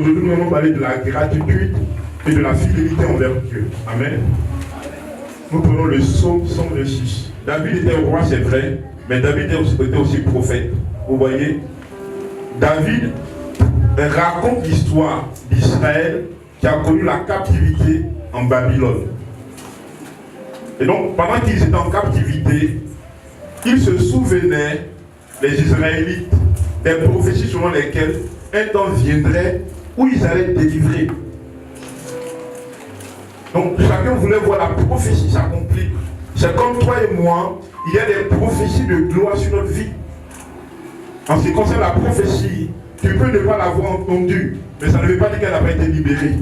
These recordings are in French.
Aujourd'hui, nous allons parler de la gratitude et de la fidélité envers Dieu. Amen. Nous prenons le psaume 126. David était roi, c'est vrai, mais David était aussi prophète. Vous voyez, David raconte l'histoire d'Israël qui a connu la captivité en Babylone. Et donc, pendant qu'ils étaient en captivité, ils se souvenaient, les Israélites, des prophéties selon lesquelles un temps viendrait où ils allaient être délivrés. Donc, chacun voulait voir la prophétie s'accomplir. C'est comme toi et moi, il y a des prophéties de gloire sur notre vie. En ce qui concerne la prophétie, tu peux ne pas l'avoir entendue, mais ça ne veut pas dire qu'elle n'a pas été libérée.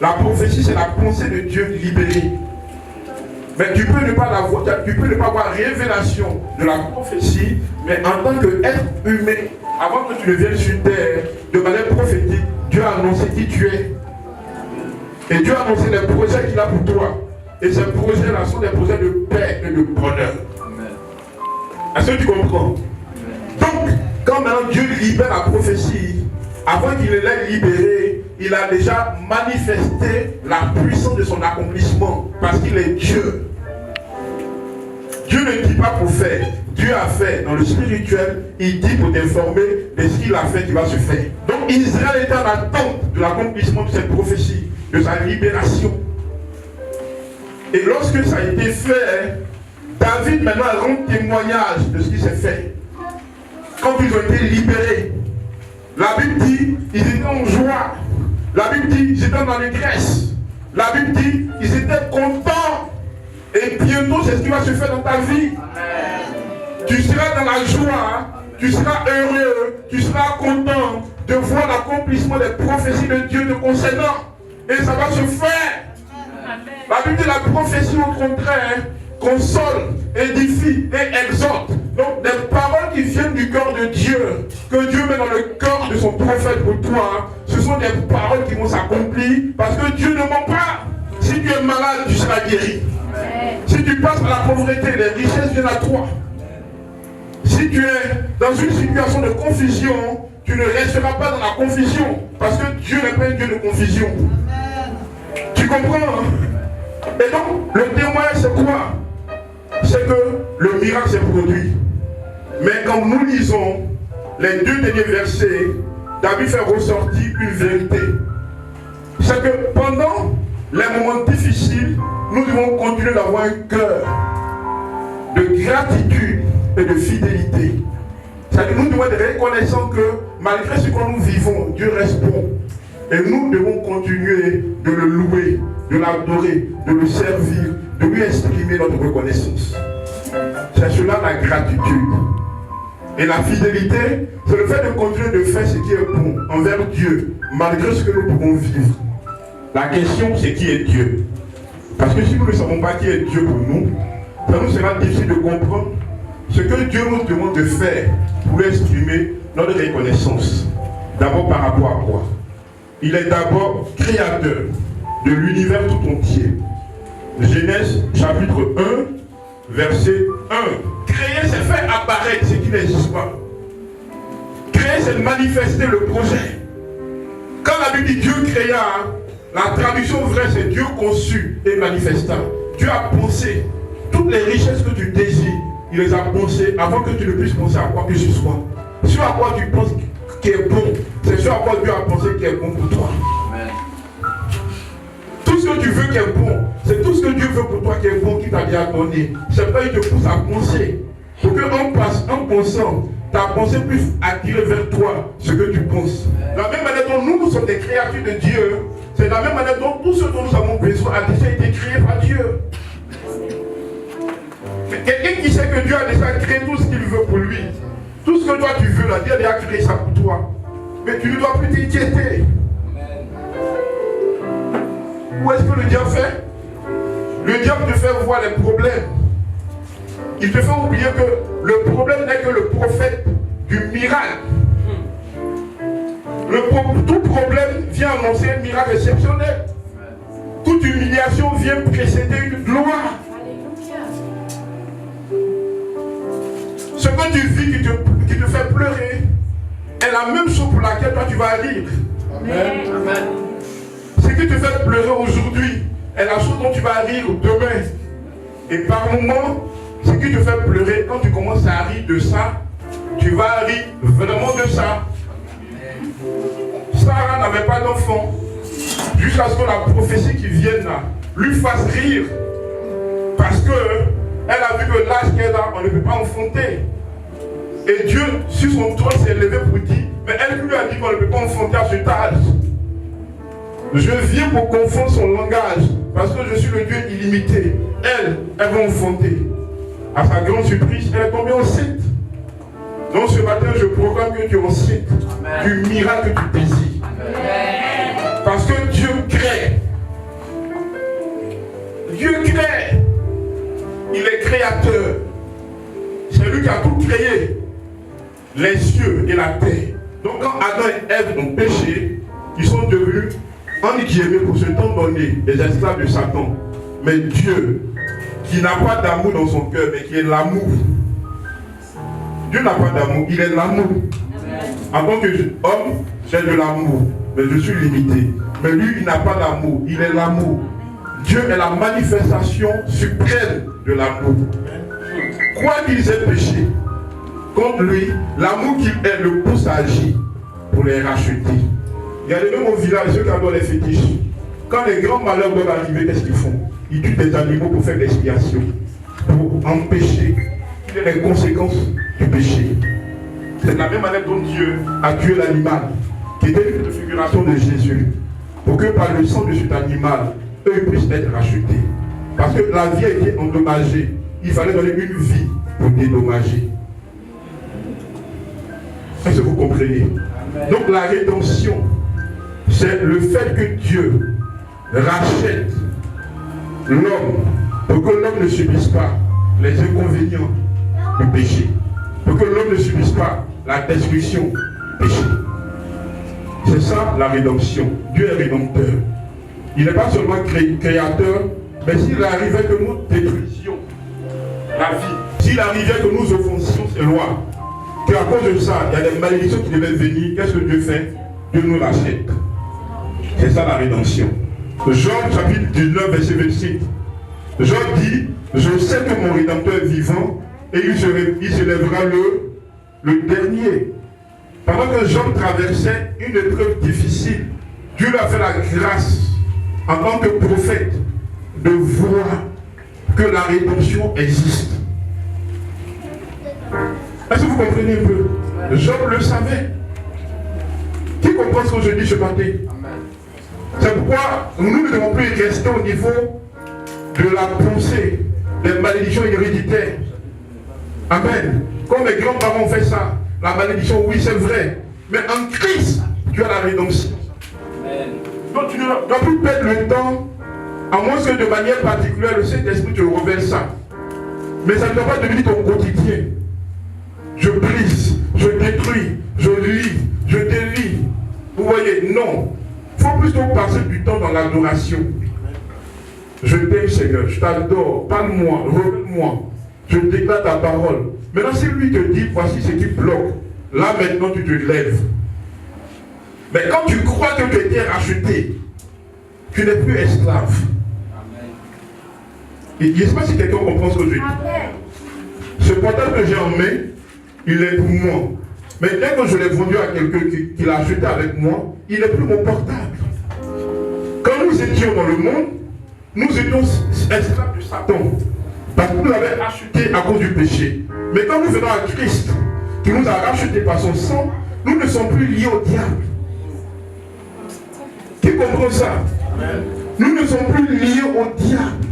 La prophétie, c'est la pensée de Dieu libérée. Mais tu peux ne pas l'avoir, tu peux ne pas avoir révélation de la prophétie, mais en tant qu'être humain, avant que tu ne viennes sur terre, de manière prophétique, Dieu a annoncé qui tu es. Et Dieu a annoncé les projets qu'il a pour toi. Et ces projets-là sont des projets de paix et de bonheur. Est-ce que tu comprends? Donc, quand maintenant Dieu libère la prophétie, avant qu'il l'ait libérée, il a déjà manifesté la puissance de son accomplissement. Parce qu'il est Dieu. Dieu ne dit pas pour faire. Dieu a fait. Dans le spirituel, il dit pour t'informer de ce qu'il a fait, qui va se faire. Donc Israël est en attente de l'accomplissement de cette prophétie, de sa libération. Et lorsque ça a été fait, David maintenant rend témoignage de ce qui s'est fait. Quand ils ont été libérés, la Bible dit ils étaient en joie. La Bible dit ils étaient dans l'allégresse. La Bible dit ils étaient contents. Et bientôt c'est ce qui va se faire dans ta vie. Amen. Tu seras dans la joie, tu seras heureux, tu seras content de voir l'accomplissement des prophéties de Dieu te concernant. Et ça va se faire. Amen. La Bible dit la prophétie au contraire console, édifie et exhorte. Donc des paroles qui viennent du cœur de Dieu, que Dieu met dans le cœur de son prophète pour toi, ce sont des paroles qui vont s'accomplir parce que Dieu ne ment pas. Si tu es malade, tu seras guéri. Si tu passes par la pauvreté, les richesses viennent à toi. Si tu es dans une situation de confusion, tu ne resteras pas dans la confusion. Parce que Dieu n'est pas un Dieu de confusion. Tu comprends, hein? Et donc, le témoignage c'est quoi? C'est que le miracle s'est produit. Mais quand nous lisons les 2 derniers versets, David fait ressortir une vérité. C'est que pendant les moments difficiles, nous devons continuer d'avoir un cœur de gratitude et de fidélité. C'est-à-dire que nous devons être reconnaissants que malgré ce que nous vivons, Dieu reste bon. Et nous devons continuer de le louer, de l'adorer, de le servir, de lui exprimer notre reconnaissance. C'est cela la gratitude. Et la fidélité, c'est le fait de continuer de faire ce qui est bon envers Dieu, malgré ce que nous pouvons vivre. La question, c'est qui est Dieu? Parce que si nous ne savons pas qui est Dieu pour nous, ça nous sera difficile de comprendre ce que Dieu nous demande de faire pour exprimer notre reconnaissance. D'abord par rapport à quoi? Il est d'abord créateur de l'univers tout entier. Genèse chapitre 1, verset 1. Créer, c'est faire apparaître ce qui n'existe pas. Créer, c'est manifester le projet. Quand la Bible dit Dieu créa, la traduction vraie, c'est Dieu conçu et manifesta. Dieu a pensé toutes les richesses que tu désires, il les a pensées avant que tu ne puisses penser à quoi que ce soit. Ce à quoi tu penses qui est bon, c'est ce à quoi Dieu a pensé qui est bon pour toi. Amen. Tout ce que tu veux qui est bon, c'est tout ce que Dieu veut pour toi qui est bon, qui t'a bien donné. C'est pas il te pousse à penser. Pour qu'en pensant, ta pensée puisse attirer vers toi ce que tu penses. De la même manière dont nous sommes des créatures de Dieu, c'est de la même manière dont tout ce dont nous avons besoin a déjà été créé par Dieu. Mais quelqu'un qui sait que Dieu a déjà créé tout ce qu'il veut pour lui, tout ce que toi tu veux, là, Dieu a déjà créé ça pour toi. Mais tu ne dois plus t'inquiéter. Où est-ce que le diable fait? Le diable te fait voir les problèmes. Il te fait oublier que le problème n'est que le prophète du miracle. Tout problème vient annoncer un miracle exceptionnel. Toute humiliation vient précéder une gloire. Ce que tu vis qui te fait pleurer, est la même chose pour laquelle toi tu vas rire. Amen. Amen. Ce qui te fait pleurer aujourd'hui est la chose dont tu vas rire demain. Et par moments, ce qui te fait pleurer, quand tu commences à rire de ça, tu vas rire vraiment de ça. Sarah n'avait pas d'enfant jusqu'à ce que la prophétie qui vienne là lui fasse rire. Parce que elle a vu que l'âge qu'elle a, on ne peut pas enfanter. Et Dieu, sur son trône, s'est levé pour dire, mais elle lui a dit qu'on ne peut pas enfanter à cet âge. Je viens pour confondre son langage, parce que je suis le Dieu illimité. Elle va enfanter. À sa grande surprise, elle est tombée enceinte. Donc ce matin, je proclame que tu es enceinte du miracle que tu désires. Parce que Dieu crée. Dieu crée. Il est créateur. C'est lui qui a tout créé. Les cieux et la terre. Donc quand Adam et Ève ont péché, ils sont devenus, en guillemets, pour ce temps donné, des esclaves de Satan. Mais Dieu, qui n'a pas d'amour dans son cœur, mais qui est l'amour. Dieu n'a pas d'amour, il est l'amour. En tant qu'homme, j'ai de l'amour, mais je suis limité. Mais lui, il n'a pas d'amour, il est l'amour. Dieu est la manifestation suprême de l'amour. Quoi qu'ils aient péché contre lui, l'amour qu'il est le pousse à agir pour les racheter. Il y a des même au village, ceux qui adorent les fétiches. Quand les grands malheurs doivent arriver, qu'est-ce qu'ils font? Ils tuent des animaux pour faire l'expiation, pour empêcher qu'il y ait les conséquences du péché. C'est de la même manière dont Dieu a tué l'animal, qui était une figuration de Jésus, pour que par le sang de cet animal, eux puissent être rachetés. Parce que la vie a été endommagée. Il fallait donner une vie pour dédommager. Est-ce que vous comprenez? Amen. Donc la rédemption, c'est le fait que Dieu rachète l'homme pour que l'homme ne subisse pas les inconvénients du péché. Pour que l'homme ne subisse pas la destruction du péché. C'est ça la rédemption. Dieu est rédempteur. Il n'est pas seulement créateur, mais s'il arrivait que nous détruisions la vie, s'il arrivait que nous offensions ses lois, qu'à cause de ça, il y a des malédictions qui devaient venir, qu'est-ce que Dieu fait? Dieu nous l'achète. C'est ça la rédemption. Jean chapitre 19, verset 26. Jean dit, je sais que mon rédempteur est vivant et il se lèvera le dernier. Pendant que Jean traversait une épreuve difficile, Dieu lui a fait la grâce en tant que prophète de voir que la rédemption existe. Est-ce que vous comprenez un peu? Job le savait. Qui comprend ce que je dis ce matin? C'est pourquoi nous ne devons plus rester au niveau de la pensée des malédictions héréditaires. Amen. Comme mes grands-parents ont fait ça, la malédiction, oui, c'est vrai. Mais en Christ, tu as la rédemption. Amen. Donc tu ne dois plus perdre le temps, à moins que de manière particulière, le Saint-Esprit te révèle ça. Mais ça ne doit pas devenir ton quotidien. Je brise, je détruis, je lis, je délie. Vous voyez, non. Il faut plutôt passer du temps dans l'adoration. Je t'aime, Seigneur, je t'adore, parle-moi, révèle-moi. Je déclare ta parole. Maintenant, si lui te dit, voici ce qui bloque, là maintenant tu te lèves. Mais quand tu crois que tu as été racheté, tu n'es plus esclave. Et je ne sais pas si quelqu'un comprend ce que je dis. Ce portable que j'ai en main, il est pour moi. Mais dès que je l'ai vendu à quelqu'un qui l'a acheté avec moi, il n'est plus mon portable. Quand nous étions dans le monde, nous étions esclaves de Satan. Parce que nous l'avons acheté à cause du péché. Mais quand nous venons à Christ, qui nous a racheté par son sang, nous ne sommes plus liés au diable. Qui comprend ça? Amen. Nous ne sommes plus liés au diable.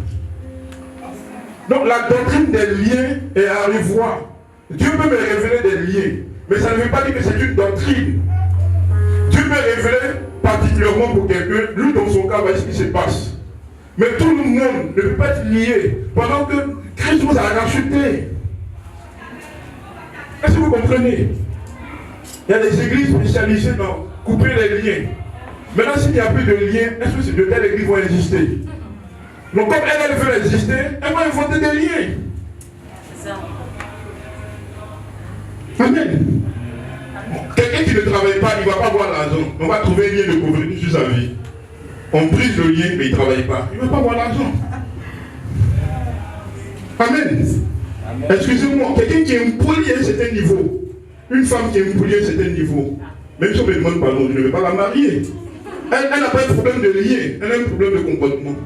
Donc la doctrine des liens est à revoir. Dieu peut me révéler des liens, mais ça ne veut pas dire que c'est une doctrine. Dieu peut révéler particulièrement pour quelqu'un, lui dans son cas, voici ce qui se passe. Mais tout le monde ne peut pas être lié pendant que Christ vous a racheté. Est-ce que vous comprenez? Il y a des églises spécialisées dans couper les liens. Maintenant, s'il n'y a plus de liens, est-ce que de telles églises vont exister? Donc, comme elle veut exister, elle va inventer des liens. C'est ça. Amen. Quelqu'un qui ne l'argent. On va trouver un lien de pauvreté sur sa vie. On brise le lien, mais il ne travaille pas. Il ne veut pas avoir l'argent. Amen. Excusez-moi, quelqu'un qui est impoli à un certain niveau, une femme qui est impolie à un certain niveau, même si on me demande pardon, je ne vais pas la marier. Elle n'a pas un problème de lien, elle a un problème de comportement.